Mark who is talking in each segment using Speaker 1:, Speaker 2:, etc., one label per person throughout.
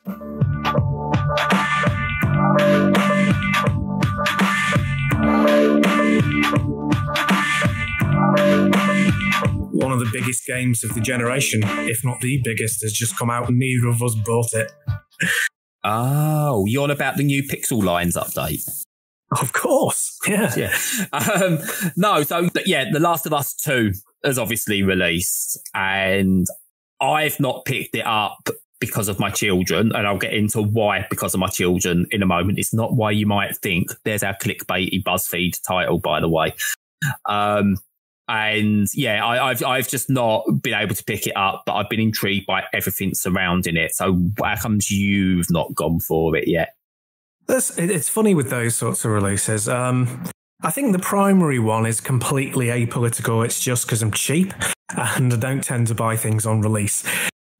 Speaker 1: One of the biggest games of the generation, if not the biggest, has just come out and neither of us bought it.
Speaker 2: Oh, you're on about the new Pixel Lines update?
Speaker 1: Of course, yeah.
Speaker 2: No, so yeah, The Last of Us 2 has obviously released, and I've not picked it up because of my children, and I'll get into why because of my children in a moment. It's not why you might think. There's our clickbaity BuzzFeed title, by the way. And yeah, I've just not been able to pick it up, but I've been intrigued by everything surrounding it. So how comes you've not gone for it yet?
Speaker 1: It's funny with those sorts of releases. I think the primary one is completely apolitical. It's just because I'm cheap and I don't tend to buy things on release.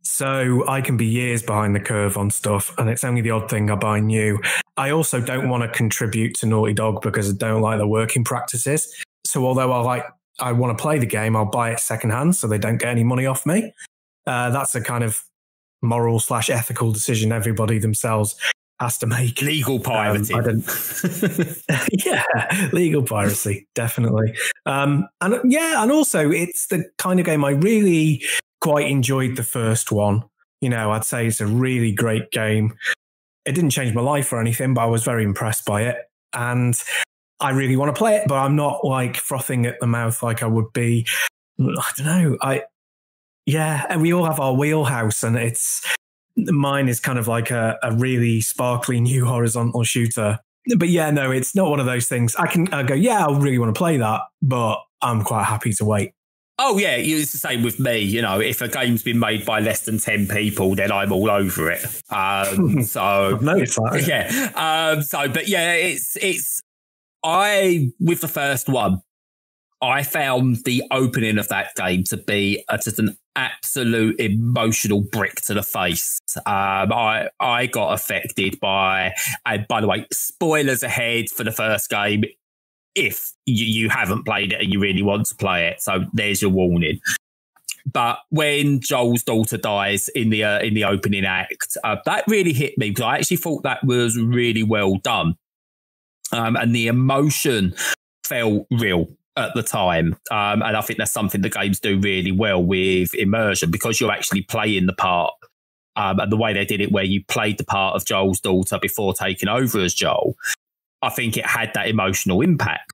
Speaker 1: So I can be years behind the curve on stuff, and it's only the odd thing I buy new. I also don't want to contribute to Naughty Dog because I don't like their working practices. So although I want to play the game, I'll buy it secondhand so they don't get any money off me. That's a kind of moral/ethical decision everybody themselves has to make.
Speaker 2: Legal piracy.
Speaker 1: Yeah, legal piracy, definitely. And also it's the kind of game I really quite enjoyed the first one. You know, I'd say it's a really great game. It didn't change my life or anything, but I was very impressed by it. And I really want to play it, but I'm not like frothing at the mouth like I would be. I don't know. And we all have our wheelhouse, and mine is kind of like a really sparkly new horizontal shooter. But yeah, no, it's not one of those things. I go, yeah, I really want to play that, but I'm quite happy to wait.
Speaker 2: Oh, yeah, it's the same with me. You know, if a game's been made by less than 10 people, then I'm all over it. So,
Speaker 1: I've noticed that.
Speaker 2: Yeah. But yeah, with the first one, I found the opening of that game to be just an absolute emotional brick to the face. I got affected by, and by the way, spoilers ahead for the first game if you haven't played it and you really want to play it. So there's your warning. But when Joel's daughter dies in the opening act, that really hit me because I actually thought that was really well done. And the emotion felt real at the time. And I think that's something the games do really well with immersion because you're actually playing the part. And the way they did it where you played the part of Joel's daughter before taking over as Joel, I think it had that emotional impact.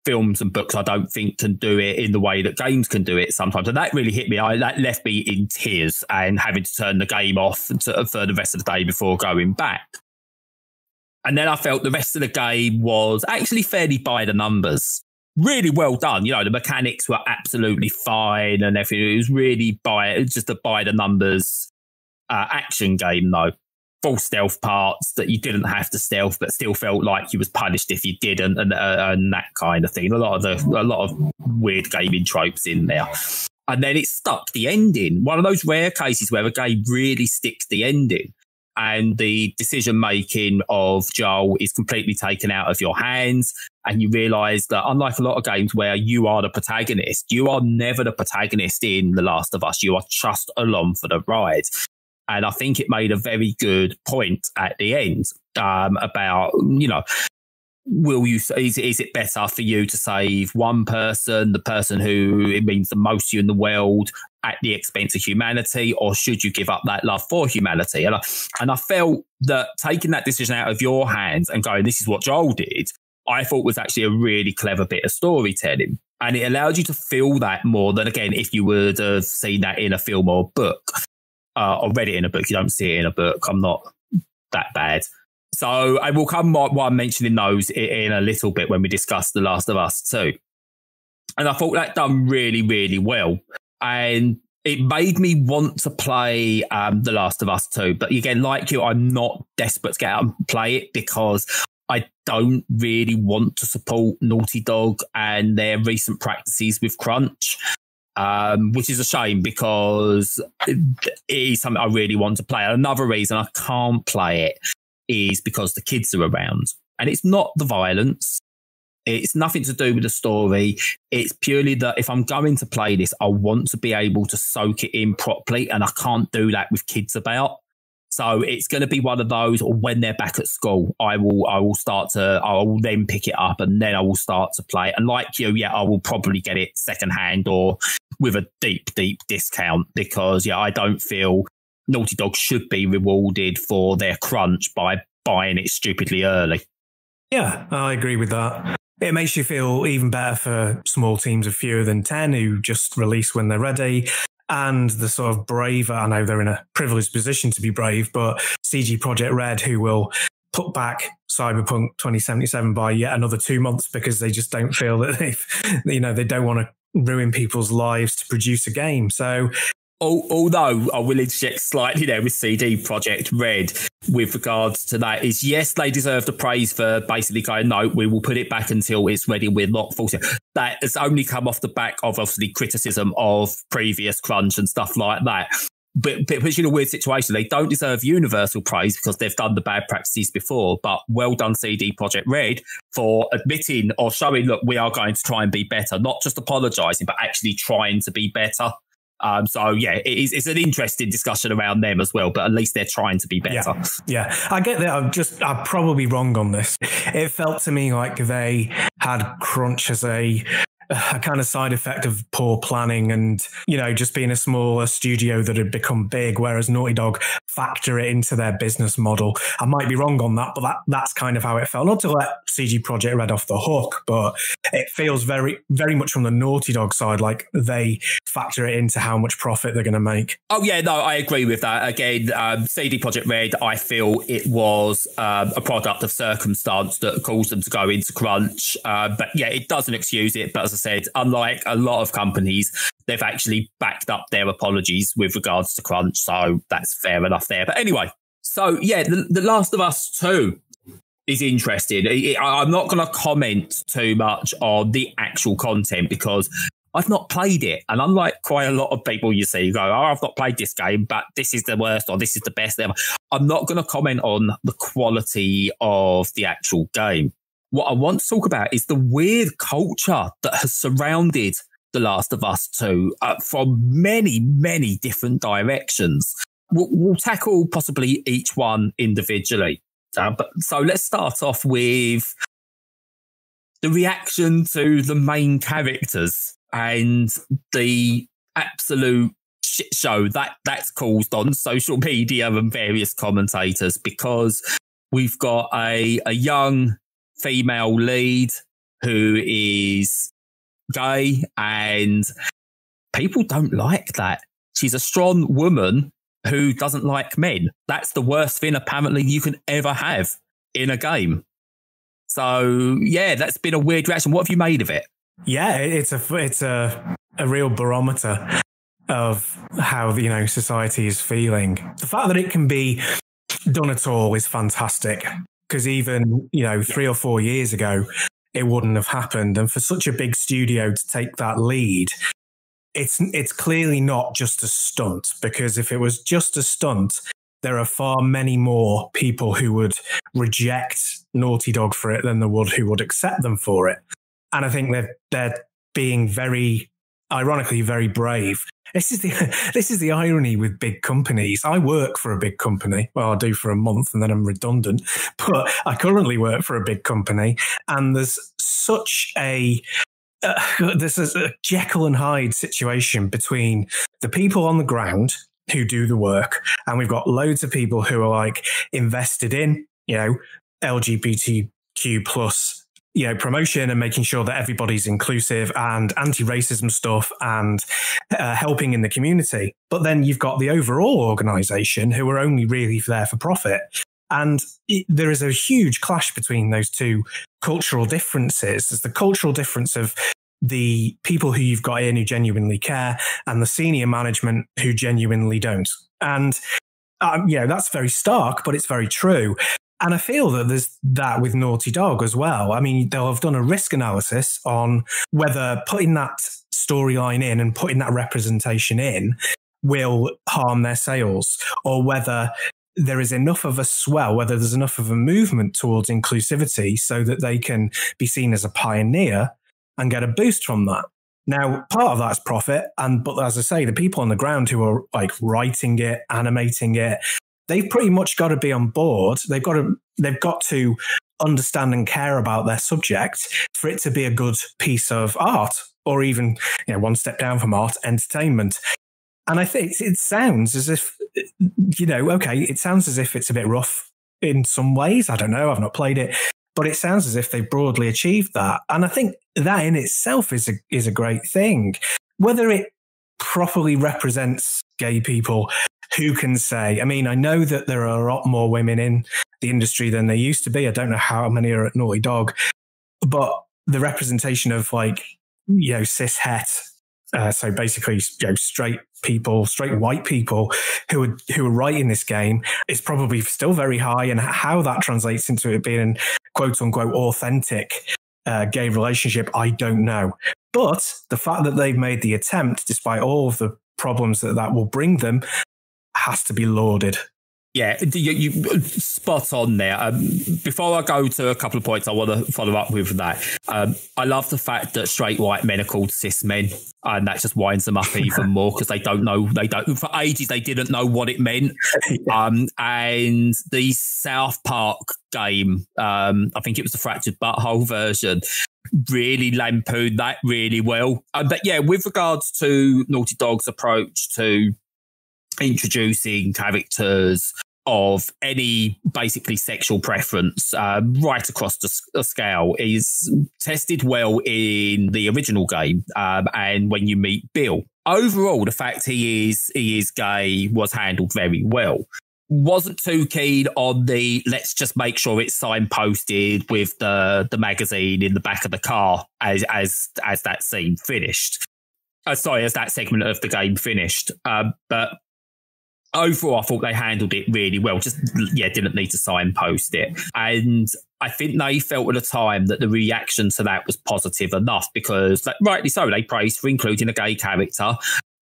Speaker 2: Films and books, I don't think, can do it in the way that games can do it sometimes. And that really hit me. That left me in tears and having to turn the game off for the rest of the day before going back. And then I felt the rest of the game was actually fairly by the numbers. Really well done. You know, the mechanics were absolutely fine and everything. It was really just a by the numbers action game, though. Full stealth parts that you didn't have to stealth, but still felt like you was punished if you didn't, and that kind of thing. A lot of weird gaming tropes in there. And then it stuck the ending. One of those rare cases where a game really sticks the ending. And the decision-making of Joel is completely taken out of your hands. And you realise that unlike a lot of games where you are the protagonist, you are never the protagonist in The Last of Us. You are just along for the ride. And I think it made a very good point at the end about, you know, is it better for you to save one person, the person who it means the most to you in the world, at the expense of humanity, or should you give up that love for humanity? And I felt that taking that decision out of your hands and going, this is what Joel did, I thought was actually a really clever bit of storytelling. And it allowed you to feel that more than, again, if you would have seen that in a film or book. Or read it in a book. You don't see it in a book. I'm not that bad. So I will come while I'm mentioning those in a little bit when we discuss The Last of Us 2. And I thought that done really, really well. And it made me want to play The Last of Us 2. But again, like you, I'm not desperate to get out and play it because I don't really want to support Naughty Dog and their recent practices with crunch. Which is a shame because it is something I really want to play. Another reason I can't play it is because the kids are around. And it's not the violence. It's nothing to do with the story. It's purely that if I'm going to play this, I want to be able to soak it in properly. And I can't do that with kids about. So it's going to be one of those, or when they're back at school, I will then pick it up and then I will start to play it. And like you, yeah, I will probably get it secondhand or with a deep discount because, yeah, I don't feel Naughty Dog should be rewarded for their crunch by buying it stupidly early.
Speaker 1: Yeah, I agree with that. It makes you feel even better for small teams of fewer than 10 who just release when they're ready. And the sort of brave, I know they're in a privileged position to be brave, but CG Projekt Red, who will put back Cyberpunk 2077 by yet another 2 months because they just don't feel that they don't want to ruin people's lives to produce a game. So,
Speaker 2: although I will interject slightly there with CD Projekt Red with regards to that is, yes, they deserve the praise for basically going, no, we will put it back until it's ready. We're not forcing it. That has only come off the back of obviously criticism of previous crunch and stuff like that. But it puts you in a weird situation. They don't deserve universal praise because they've done the bad practices before. But well done, CD Projekt Red, for admitting or showing, look, we are going to try and be better, not just apologising, but actually trying to be better. So, yeah, it's an interesting discussion around them as well, but at least they're trying to be better.
Speaker 1: Yeah, I get that. I'm probably wrong on this. It felt to me like they had crunch as a kind of side effect of poor planning and, just being a smaller studio that had become big, whereas Naughty Dog factor it into their business model. I might be wrong on that, but that's kind of how it felt. Not to let CG Projekt Red off the hook, but it feels very, very much from the Naughty Dog side like they factor it into how much profit they're going to make.
Speaker 2: Oh, yeah, no, I agree with that. Again, CD Projekt Red, I feel it was a product of circumstance that caused them to go into crunch. But yeah, it doesn't excuse it. But as I said, unlike a lot of companies, they've actually backed up their apologies with regards to crunch. So that's fair enough there. But anyway, so yeah, The Last of Us 2 is interesting. I'm not going to comment too much on the actual content because I've not played it. And unlike quite a lot of people you see, you go, oh, I've not played this game, but this is the worst or this is the best ever. I'm not going to comment on the quality of the actual game. What I want to talk about is the weird culture that has surrounded The Last of Us 2 from many, many different directions. We'll tackle possibly each one individually. So let's start off with the reaction to the main characters and the absolute shit show that's caused on social media and various commentators, because we've got a young female lead who is gay and people don't like that. She's a strong woman who doesn't like men. That's the worst thing apparently you can ever have in a game. So yeah, that's been a weird reaction. What have you made of it?
Speaker 1: Yeah, it's a real barometer of how society is feeling. The fact that it can be done at all is fantastic, because even 3 or 4 years ago it wouldn't have happened. And for such a big studio to take that lead, it's clearly not just a stunt, because if it was just a stunt, there are far many more people who would reject Naughty Dog for it than there would who would accept them for it. And I think they're being very, ironically, very brave. This is the irony with big companies. I work for a big company. Well, I do for a month and then I'm redundant. But I currently work for a big company, and there's such this is a Jekyll and Hyde situation between the people on the ground who do the work, and we've got loads of people who are like invested in, LGBTQ plus, promotion and making sure that everybody's inclusive and anti-racism stuff and helping in the community. But then you've got the overall organization who are only really there for profit. And there is a huge clash between those two cultural differences. There's the cultural difference of the people who you've got in who genuinely care and the senior management who genuinely don't. And, that's very stark, but it's very true. And I feel that there's that with Naughty Dog as well. I mean, they'll have done a risk analysis on whether putting that storyline in and putting that representation in will harm their sales, or whether there is enough of a swell, whether there's enough of a movement towards inclusivity so that they can be seen as a pioneer and get a boost from that. Now, part of that's profit. But as I say, the people on the ground who are like writing it, animating it, they've pretty much got to be on board. They've got to understand and care about their subject for it to be a good piece of art, or even, one step down from art, entertainment. And I think it sounds as if, it sounds as if it's a bit rough in some ways. I don't know. I've not played it, but it sounds as if they've broadly achieved that. And I think that in itself is a great thing. Whether it properly represents gay people, who can say? I mean, I know that there are a lot more women in the industry than there used to be. I don't know how many are at Naughty Dog, but the representation of cis het, so basically straight white people who are writing this game is probably still very high, and how that translates into it being quote unquote authentic gay relationship, I don't know. But the fact that they've made the attempt, despite all of the problems that will bring them, has to be lauded.
Speaker 2: Yeah, you spot on there. Before I go to a couple of points, I want to follow up with that. I love the fact that straight white men are called cis men, and that just winds them up even more because they don't know. For ages they didn't know what it meant. Yeah. And the South Park game, I think it was the Fractured Butthole version, really lampooned that really well. But yeah, with regards to Naughty Dog's approach to introducing characters of any basically sexual preference right across the scale is tested well in the original game, and when you meet Bill. Overall, the fact he is gay was handled very well. Wasn't too keen on the let's just make sure it's signposted with the magazine in the back of the car as that scene finished. As that segment of the game finished. But overall, I thought they handled it really well. Just, didn't need to signpost it. And I think they felt at the time that the reaction to that was positive enough because, rightly so, they praised for including a gay character,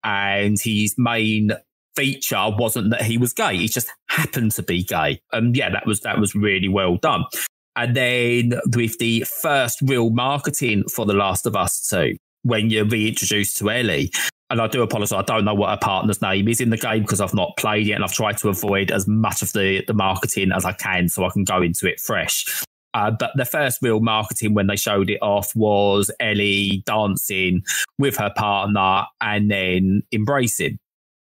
Speaker 2: and his main feature wasn't that he was gay. He just happened to be gay. And that was really well done. And then with the first real marketing for The Last of Us 2, when you're reintroduced to Ellie, and I do apologise, I don't know what her partner's name is in the game because I've not played it, and I've tried to avoid as much of the marketing as I can so I can go into it fresh. But the first real marketing when they showed it off was Ellie dancing with her partner and then embracing.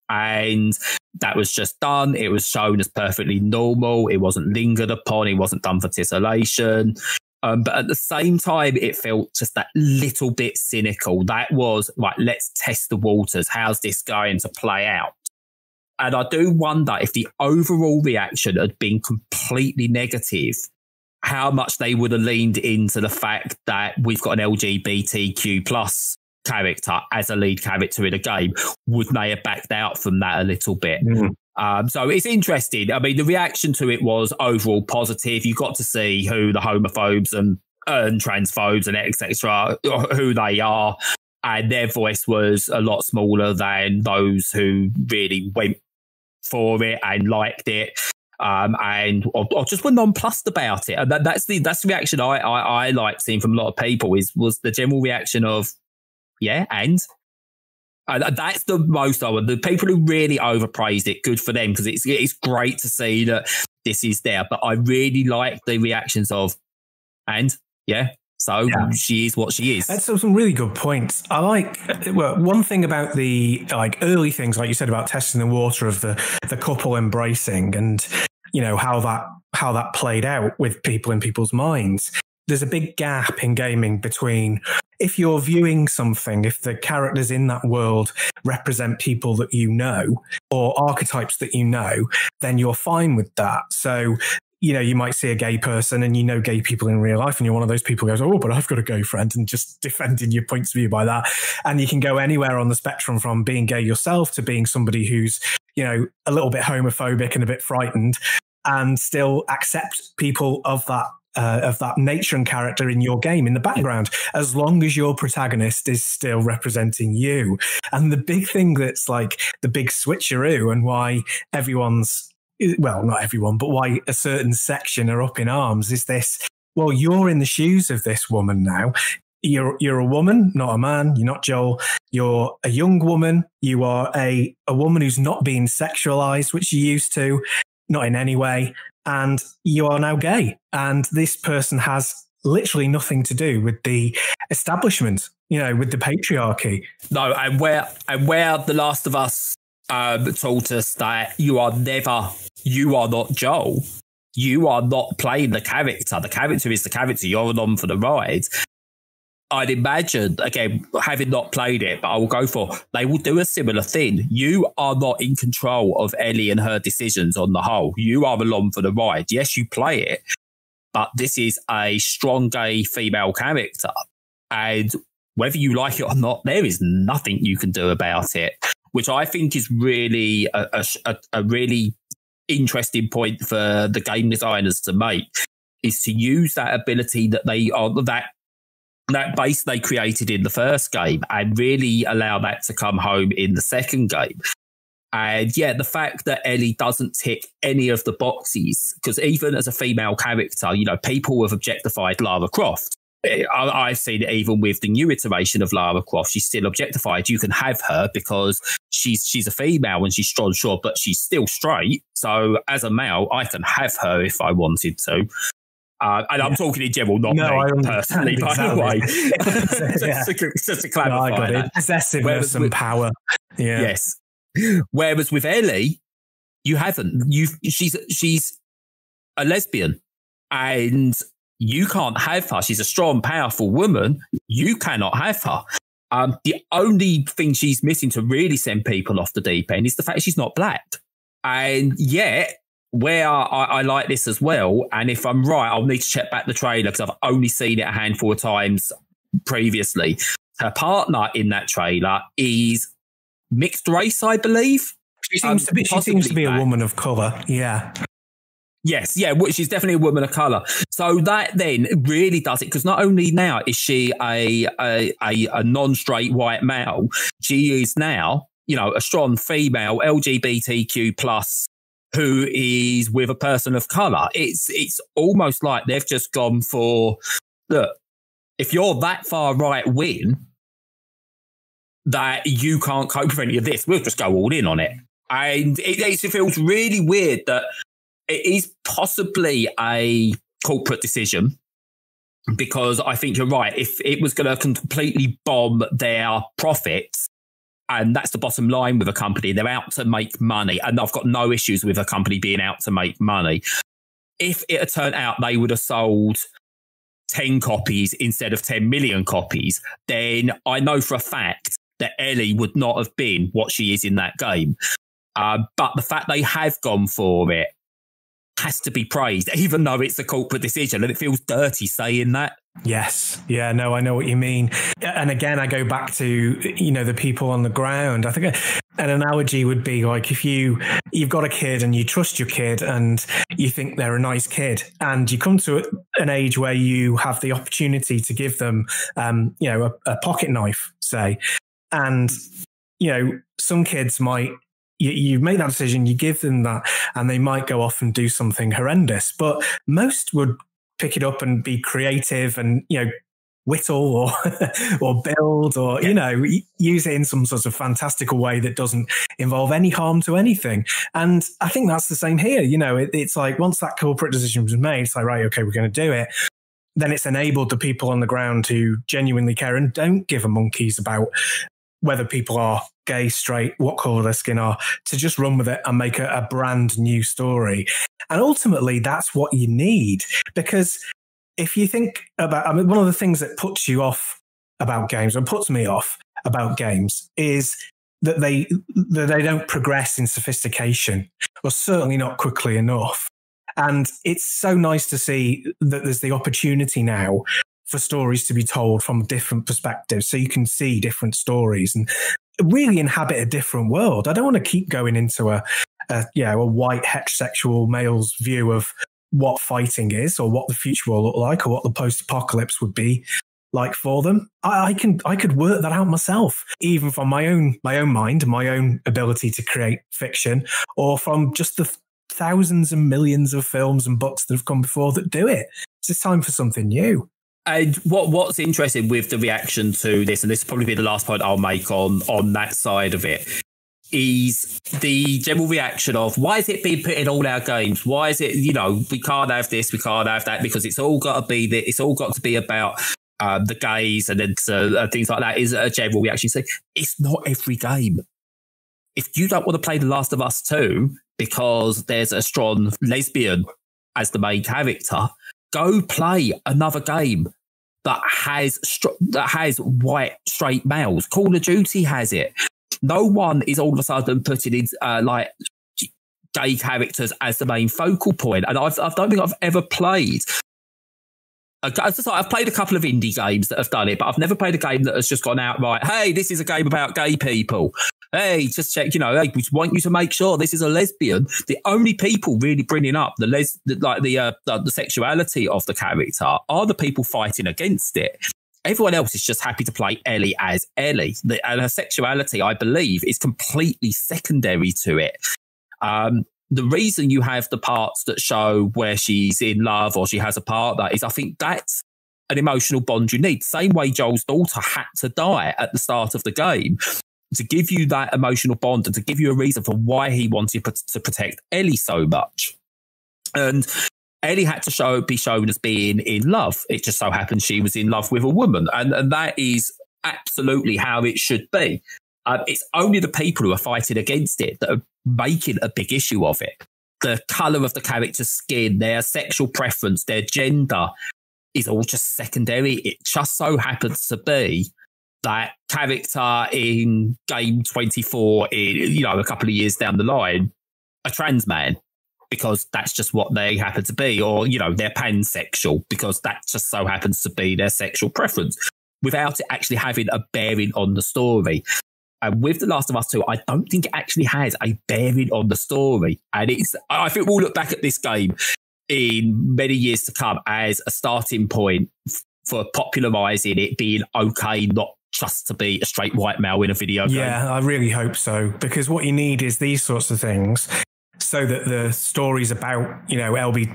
Speaker 2: And that was just done. It was shown as perfectly normal. It wasn't lingered upon. It wasn't done for titillation. But at the same time, it felt just that little bit cynical. That was, right, let's test the waters. How's this going to play out? And I do wonder if the overall reaction had been completely negative, how much they would have leaned into the fact that we've got an LGBTQ plus character as a lead character in a game. Would they have backed out from that a little bit? Mm. So it's interesting. I mean, the reaction to it was overall positive. You got to see who the homophobes and transphobes and etc., who they are. And their voice was a lot smaller than those who really went for it and liked it. Or just were nonplussed about it. And that's the reaction I like seeing from a lot of people was the general reaction of, yeah, and that's the most I would. The people who really overpraised it, good for them, because it's great to see that this is there. But I really like the reactions of, and she is what she is.
Speaker 1: That's some really good points. I like, one thing about the early things, like you said about testing the water of the couple embracing, and how that played out with people in people's minds. There's a big gap in gaming between if you're viewing something, if the characters in that world represent people that you know or archetypes that you know, then you're fine with that. So, you might see a gay person and gay people in real life, and you're one of those people who goes, oh, but I've got a gay friend, and just defending your points of view by that. And you can go anywhere on the spectrum from being gay yourself to being somebody who's, a little bit homophobic and a bit frightened, and still accept people of that nature and character in your game in the background, as long as your protagonist is still representing you. And the big thing that's like the big switcheroo, and why not everyone, but why a certain section are up in arms, is this, well, you're in the shoes of this woman now. You're a woman, not a man. You're not Joel. You're a young woman. You are a woman who's not being sexualized, which you used to. not in any way, and you are now gay. And this person has literally nothing to do with the establishment, with the patriarchy.
Speaker 2: No, and where The Last of Us taught us that you are not Joel. You are not playing the character. The character is the character. You're along for the ride. I'd imagine, again, having not played it, but I will go for, they will do a similar thing. You are not in control of Ellie and her decisions on the whole. You are along for the ride. Yes, you play it, but this is a strong gay female character. And whether you like it or not, there is nothing you can do about it, which I think is really a really interesting point for the game designers to make, is to use that ability that they are, that base they created in the first game, and really allow that to come home in the second game. And yeah, the fact that Ellie doesn't tick any of the boxes, because even as a female character, people have objectified Lara Croft. I've seen it even with the new iteration of Lara Croft. She's still objectified. You can have her because she's a female and she's strong, sure, but she's still straight. So as a male, I can have her if I wanted to. And I'm talking in general, not me personally, by the way. just to clarify. No, I got it.
Speaker 1: Possessiveness and power. Yeah.
Speaker 2: Yes. Whereas with Ellie, you haven't. She's a lesbian, and you can't have her. She's a strong, powerful woman. You cannot have her. The only thing she's missing to really send people off the deep end is the fact she's not black. And yet, where I like this as well, and if I'm right, I'll need to check back the trailer because I've only seen it a handful of times previously. Her partner in that trailer is mixed race, I believe.
Speaker 1: She seems to be a woman of colour. Yeah.
Speaker 2: Yes, yeah, she's definitely a woman of colour. So that then really does it, because not only now is she a non-straight white male, she is now, a strong female LGBTQ plus who is with a person of colour. It's almost like they've just gone for, look, if you're that far right wing that you can't cope with any of this, we'll just go all in on it. And it feels really weird that it is possibly a corporate decision, because I think you're right. If it was going to completely bomb their profits, and that's the bottom line with a company, they're out to make money, and I've got no issues with a company being out to make money. If it had turned out they would have sold 10 copies instead of 10 million copies, then I know for a fact that Ellie would not have been what she is in that game. But the fact they have gone for it has to be praised, even though it's a corporate decision, and it feels dirty saying that.
Speaker 1: Yes. Yeah, no, I know what you mean. And again, I go back to, the people on the ground. I think an analogy would be like if you've got a kid and you trust your kid and you think they're a nice kid, and you come to an age where you have the opportunity to give them, a pocket knife, say, and, some kids might, you make that decision, you give them that, and they might go off and do something horrendous. But most would pick it up and be creative and, whittle or build or, use it in some sort of fantastical way that doesn't involve any harm to anything. And I think that's the same here. It's like once that corporate decision was made, it's like, right, okay, we're going to do it. Then it's enabled the people on the ground who genuinely care and don't give a monkeys about whether people are gay, straight, what colour their skin are, to just run with it and make a brand new story. And ultimately, that's what you need. Because if you think about, one of the things that puts you off about games, or puts me off about games, is that they don't progress in sophistication, or certainly not quickly enough. And it's so nice to see that there's the opportunity now for stories to be told from different perspectives, so you can see different stories and really inhabit a different world. I don't want to keep going into a white heterosexual male's view of what fighting is, or what the future will look like, or what the post-apocalypse would be like for them. I could work that out myself, even from my own mind and my own ability to create fiction, or from just the thousands and millions of films and books that have come before that do it. It's just time for something new.
Speaker 2: And what's interesting with the reaction to this, and this will probably be the last point I'll make on that side of it, is the general reaction of why is it being put in all our games? Why is it, we can't have this, we can't have that, because it's all got to be it's all got to be about the gays and then things like that. Is a general reaction. Say it's not every game. If you don't want to play The Last of Us 2 because there's a strong lesbian as the main character, go play another game that has white straight males. Call of Duty has it. No one is all of a sudden putting in gay characters as the main focal point. And I don't think I've ever played. I've played a couple of indie games that have done it, but I've never played a game that has just gone outright, hey, this is a game about gay people. Hey, just check, hey, we want you to make sure this is a lesbian. The only people really bringing up the sexuality of the character are the people fighting against it. Everyone else is just happy to play Ellie as Ellie. And her sexuality, I believe, is completely secondary to it. The reason you have the parts that show where she's in love or she has a partner is I think that's an emotional bond you need. Same way Joel's daughter had to die at the start of the game to give you that emotional bond and to give you a reason for why he wanted to protect Ellie so much. And Ellie had to be shown as being in love. It just so happened she was in love with a woman. And that is absolutely how it should be. It's only the people who are fighting against it that are making a big issue of it. The colour of the character's skin, their sexual preference, their gender is all just secondary. It just so happens to be that character in game 24, a couple of years down the line, a trans man, because that's just what they happen to be, or, they're pansexual because that just so happens to be their sexual preference, without it actually having a bearing on the story. And with The Last of Us 2, I don't think it actually has a bearing on the story. And I think we'll look back at this game in many years to come as a starting point for popularising it being okay not just to be a straight white male in a video game.
Speaker 1: Yeah, I really hope so, because what you need is these sorts of things so that the stories about, LGBTQ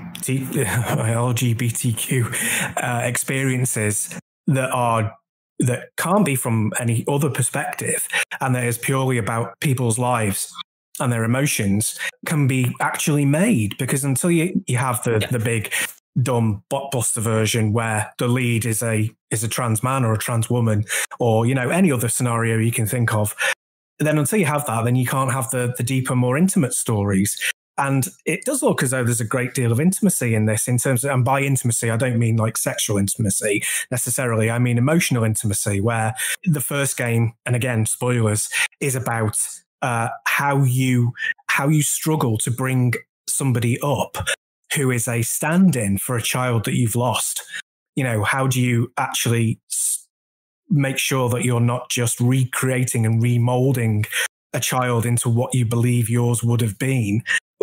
Speaker 1: experiences that can't be from any other perspective and that is purely about people's lives and their emotions can be actually made. Because until you have the big dumb blockbuster version where the lead is a trans man or a trans woman or, any other scenario you can think of, then until you have that, then you can't have the deeper, more intimate stories. And it does look as though there's a great deal of intimacy in this, in terms of, and by intimacy, I don't mean like sexual intimacy necessarily. I mean emotional intimacy, where the first game, and again, spoilers, is about how you struggle to bring somebody up who is a stand-in for a child that you've lost. How do you actually make sure that you're not just recreating and remolding a child into what you believe yours would have been,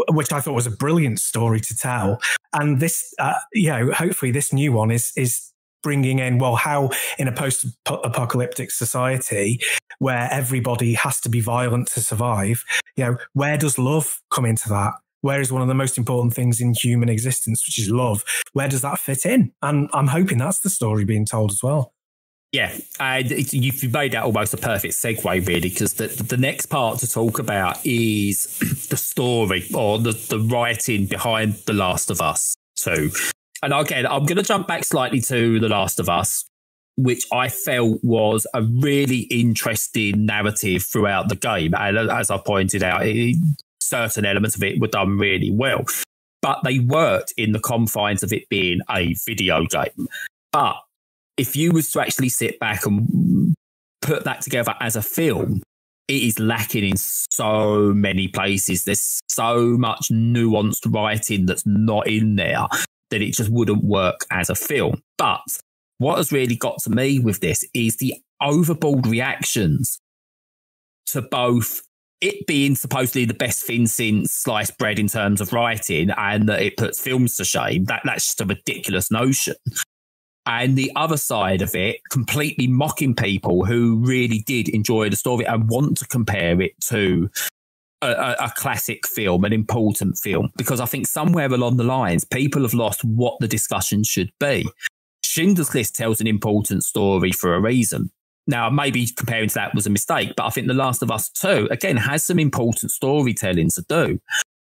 Speaker 1: which I thought was a brilliant story to tell. And this, hopefully this new one is bringing in, well, how in a post-apocalyptic society where everybody has to be violent to survive, where does love come into that? Where is one of the most important things in human existence, which is love? Where does that fit in? And I'm hoping that's the story being told as well.
Speaker 2: Yeah, and you've made that almost a perfect segue, really, because the next part to talk about is the story or the writing behind The Last of Us 2. And again, I'm going to jump back slightly to The Last of Us, which I felt was a really interesting narrative throughout the game. And as I pointed out, certain elements of it were done really well, but they worked in the confines of it being a video game. But if you was to actually sit back and put that together as a film, it is lacking in so many places. There's so much nuanced writing that's not in there that it just wouldn't work as a film. But what has really got to me with this is the overboard reactions to both it being supposedly the best thing since sliced bread in terms of writing and that it puts films to shame. That's just a ridiculous notion. And the other side of it, completely mocking people who really did enjoy the story and want to compare it to a classic film, an important film. Because I think somewhere along the lines, people have lost what the discussion should be. Schindler's List tells an important story for a reason. Now, maybe comparing to that was a mistake, but I think The Last of Us 2, again, has some important storytelling to do.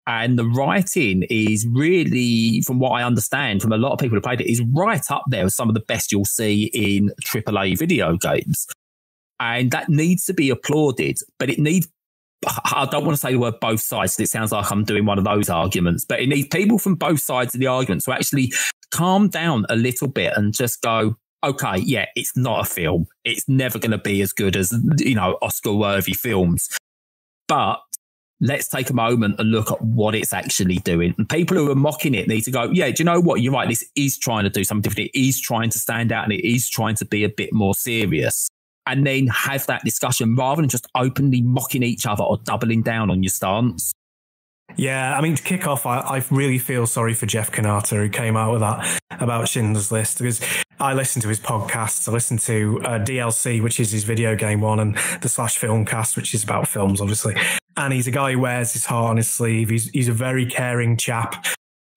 Speaker 2: And the writing is really, from what I understand from a lot of people who played it, is right up there with some of the best you'll see in AAA video games. And that needs to be applauded, but it needs, I don't want to say the word both sides, because it sounds like I'm doing one of those arguments, but it needs people from both sides of the argument to actually calm down a little bit and just go, okay, yeah, it's not a film. It's never going to be as good as, Oscar-worthy films. But let's take a moment and look at what it's actually doing. And people who are mocking it need to go, yeah, do you know what? You're right. This is trying to do something different. It is trying to stand out and it is trying to be a bit more serious. And then have that discussion rather than just openly mocking each other or doubling down on your stance.
Speaker 1: Yeah, I mean, to kick off, I really feel sorry for Jeff Kanata, who came out with that about Schindler's List, because I listen to his podcasts. I listen to DLC, which is his video game one, and the Slash Filmcast, which is about films, obviously. And he's a guy who wears his heart on his sleeve. He's a very caring chap.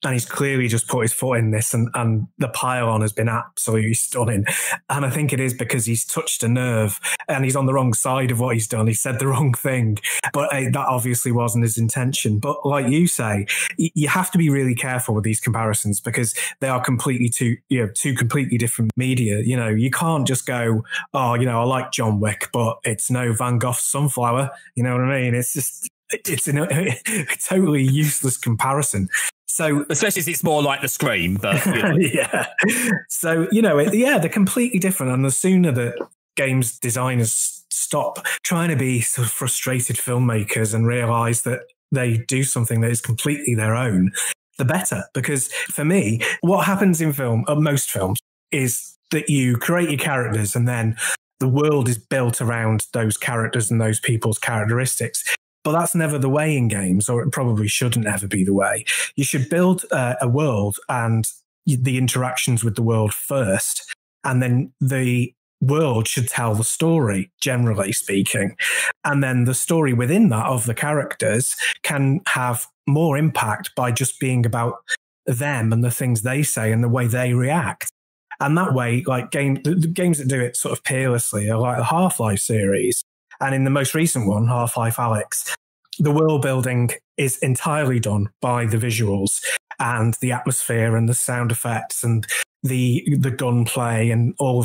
Speaker 1: And he's clearly just put his foot in this, and the pile-on has been absolutely stunning. And I think it is because he's touched a nerve and he's on the wrong side of what he's done. He said the wrong thing, but that obviously wasn't his intention. But like you say, you have to be really careful with these comparisons because they are completely two completely different media. You know, you can't just go, oh, I like John Wick, but it's no Van Gogh's Sunflower. You know what I mean? It's a totally useless comparison. So,
Speaker 2: especially as it's more like The Scream, but
Speaker 1: yeah. So, they're completely different. And the sooner that games designers stop trying to be sort of frustrated filmmakers and realize that they do something that is completely their own, the better. Because for me, what happens in most films, is that you create your characters and then the world is built around those characters and those people's characteristics. But that's never the way in games, or it probably shouldn't ever be the way. You should build a world and the interactions with the world first, and then the world should tell the story, generally speaking. And then the story within that of the characters can have more impact by just being about them and the things they say and the way they react. And that way, like the games that do it sort of peerlessly are like the Half-Life series. And in the most recent one, Half-Life Alyx, the world building is entirely done by the visuals and the atmosphere and the sound effects and the gunplay and all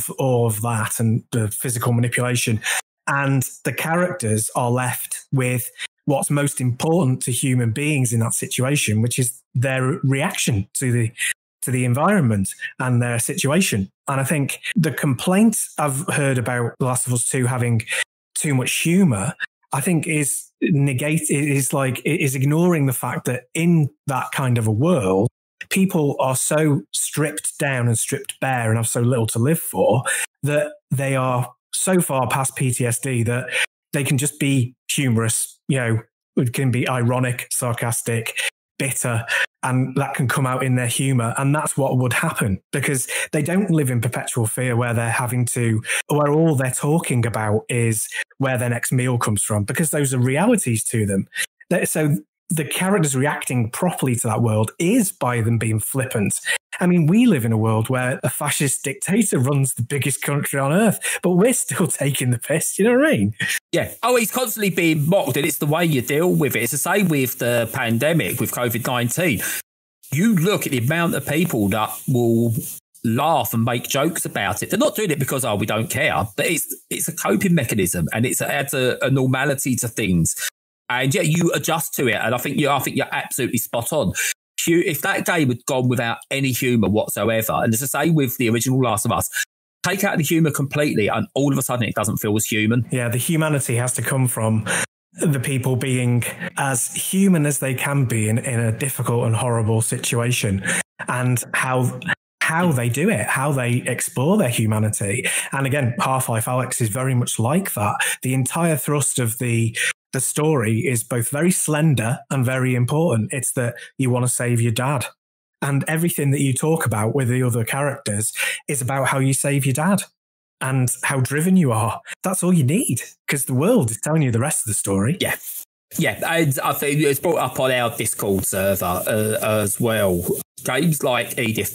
Speaker 1: of that and the physical manipulation. And the characters are left with what's most important to human beings in that situation, which is their reaction to the environment and their situation. And I think the complaint I've heard about The Last of Us 2 having too much humor, I think is ignoring the fact that in that kind of a world, people are so stripped down and stripped bare and have so little to live for that they are so far past PTSD that they can just be humorous, it can be ironic, sarcastic, bitter, and that can come out in their humor. And that's what would happen because they don't live in perpetual fear where where all they're talking about is where their next meal comes from, because those are realities to them. So the characters reacting properly to that world is by them being flippant. I mean, we live in a world where a fascist dictator runs the biggest country on earth, but we're still taking the piss. You know what I mean?
Speaker 2: Yeah. Oh, he's constantly being mocked, and it's the way you deal with it. It's the same with the pandemic, with COVID-19. You look at the amount of people that will laugh and make jokes about it. They're not doing it because, we don't care, but it's a coping mechanism, and it adds a normality to things. And yeah, you adjust to it. And I think you're absolutely spot on. If that game had gone without any humour whatsoever, and as I say with the original Last of Us, take out the humour completely and all of a sudden it doesn't feel as human.
Speaker 1: Yeah, the humanity has to come from the people being as human as they can be in a difficult and horrible situation, and how they do it, how they explore their humanity. And again, Half-Life Alyx is very much like that. The entire thrust of the story is both very slender and very important. It's that you want to save your dad. And everything that you talk about with the other characters is about how you save your dad and how driven you are. That's all you need, because the world is telling you the rest of the story.
Speaker 2: Yeah. Yeah, and I think it's brought up on our Discord server as well. Games like Edith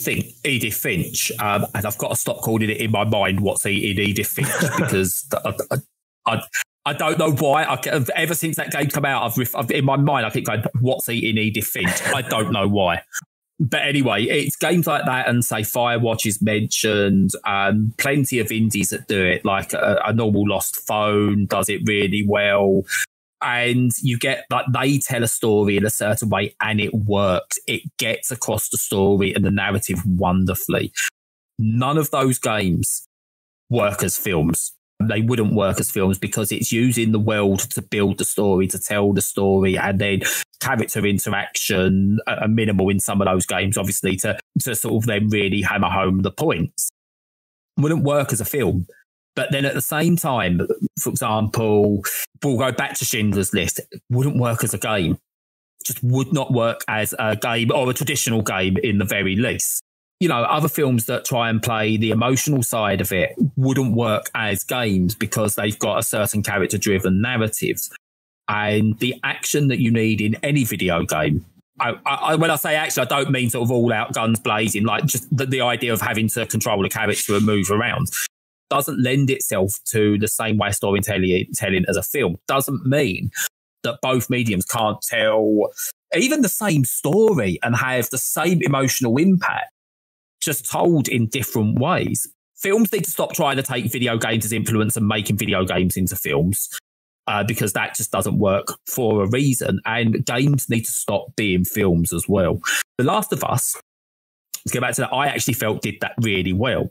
Speaker 2: Finch, and I've got to stop calling it in my mind What's Eating Edith Finch because I don't know why. Ever since that game came out, I've in my mind I keep going What's Eating Edith Finch. I don't know why. But anyway, it's games like that, and say Firewatch is mentioned. Plenty of indies that do it, like a normal Lost Phone does it really well. And you get like they tell a story in a certain way and it works. It gets across the story and the narrative wonderfully. None of those games work as films. They wouldn't work as films because it's using the world to build the story, to tell the story, and then character interaction are minimal in some of those games, obviously, to sort of then really hammer home the points. Wouldn't work as a film. But then at the same time, for example, we'll go back to Schindler's List. It wouldn't work as a game. Just would not work as a game or a traditional game in the very least. You know, other films that try and play the emotional side of it wouldn't work as games because they've got a certain character-driven narrative. And the action that you need in any video game, when I say action, I don't mean sort of all-out guns blazing, like just the idea of having to control a character and move around. Doesn't lend itself to the same way storytelling as a film. Doesn't mean that both mediums can't tell even the same story and have the same emotional impact, just told in different ways. Films need to stop trying to take video games as influence and making video games into films because that just doesn't work for a reason. And games need to stop being films as well. The Last of Us, let's go back to that, I actually felt did that really well.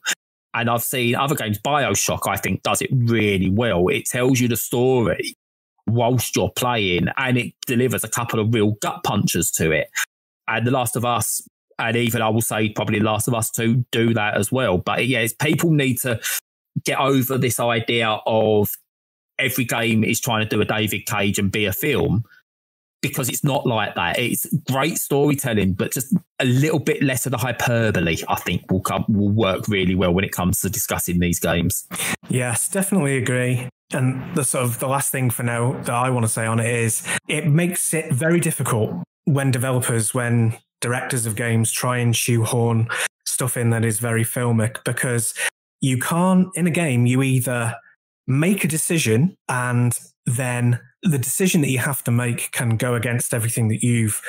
Speaker 2: And I've seen other games, BioShock, I think, does it really well. It tells you the story whilst you're playing, and it delivers a couple of real gut punches to it. And The Last of Us, and even I will say probably Last of Us 2 do that as well. But yeah, people need to get over this idea of every game is trying to do a David Cage and be a film, because it's not like that. It's great storytelling, but just a little bit less of the hyperbole, I think, will work really well when it comes to discussing these games.
Speaker 1: Yes, definitely agree. And the last thing for now that I want to say on it is it makes it very difficult when directors of games try and shoehorn stuff in that is very filmic, because you can't, in a game, you either make a decision and then the decision that you have to make can go against everything that you've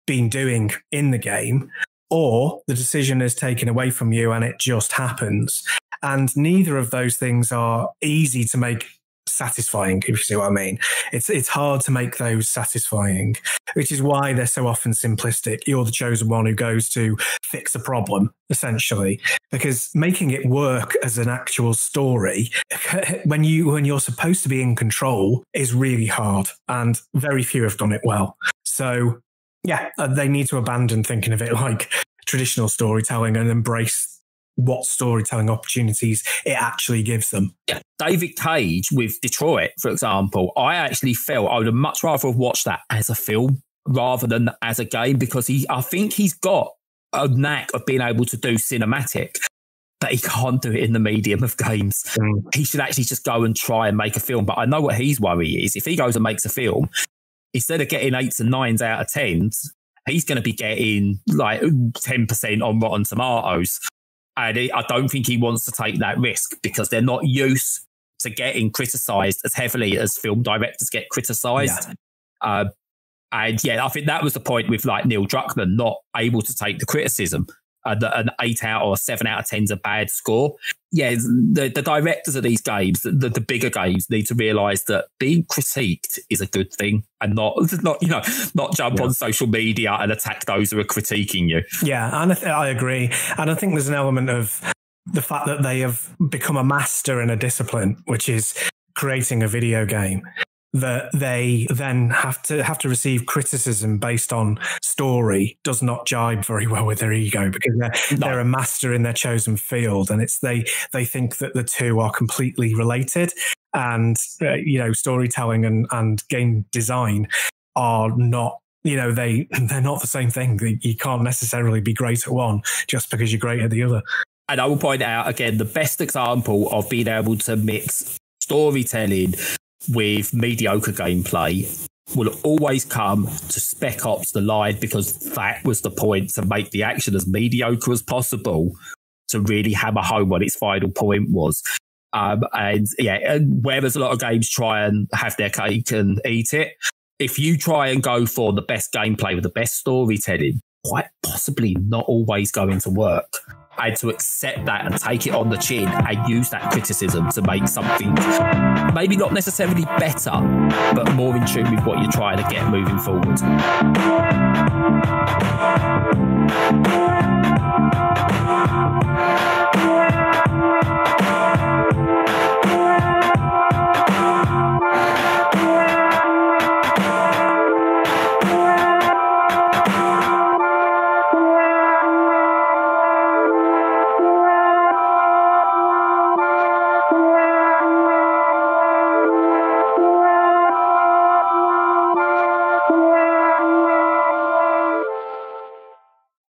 Speaker 1: been doing in the game, or the decision is taken away from you and it just happens. And neither of those things are easy to make satisfying, if you see what I mean. It's hard to make those satisfying, which is why they're so often simplistic. You're the chosen one who goes to fix a problem, essentially, because making it work as an actual story when you're supposed to be in control is really hard, and very few have done it well. So yeah, they need to abandon thinking of it like traditional storytelling and embrace what storytelling opportunities it actually gives them.
Speaker 2: Yeah. David Cage with Detroit, for example, I actually felt I would have much rather have watched that as a film rather than as a game, because I think he's got a knack of being able to do cinematic, but he can't do it in the medium of games. He should actually just go and try and make a film. But I know what his worry is. If he goes and makes a film, instead of getting 8s and 9s out of 10s, he's going to be getting like 10% on Rotten Tomatoes. And I don't think he wants to take that risk because they're not used to getting criticised as heavily as film directors get criticised. Yeah. And yeah, I think that was the point with like Neil Druckmann not able to take the criticism. That an 8 out or 7 out of 10 is a bad score. Yeah, the directors of these games, the bigger games, need to realise that being critiqued is a good thing, and not jump on social media and attack those who are critiquing you.
Speaker 1: Yeah, and I agree. And I think there's an element of the fact that they have become a master in a discipline, which is creating a video game, that they then have to receive criticism based on story does not jibe very well with their ego, because they're a master in their chosen field, and they think that the two are completely related, and storytelling and game design are not. They're not the same thing. You can't necessarily be great at one just because you're great at the other.
Speaker 2: And I will point out again, the best example of being able to mix storytelling with mediocre gameplay will always come to Spec Ops: The Line, because that was the point, to make the action as mediocre as possible, to really hammer home what its final point was. Whereas a lot of games try and have their cake and eat it, if you try and go for the best gameplay with the best storytelling, quite possibly not always going to work. And to accept that and take it on the chin and use that criticism to make something maybe not necessarily better, but more in tune with what you're trying to get moving forward.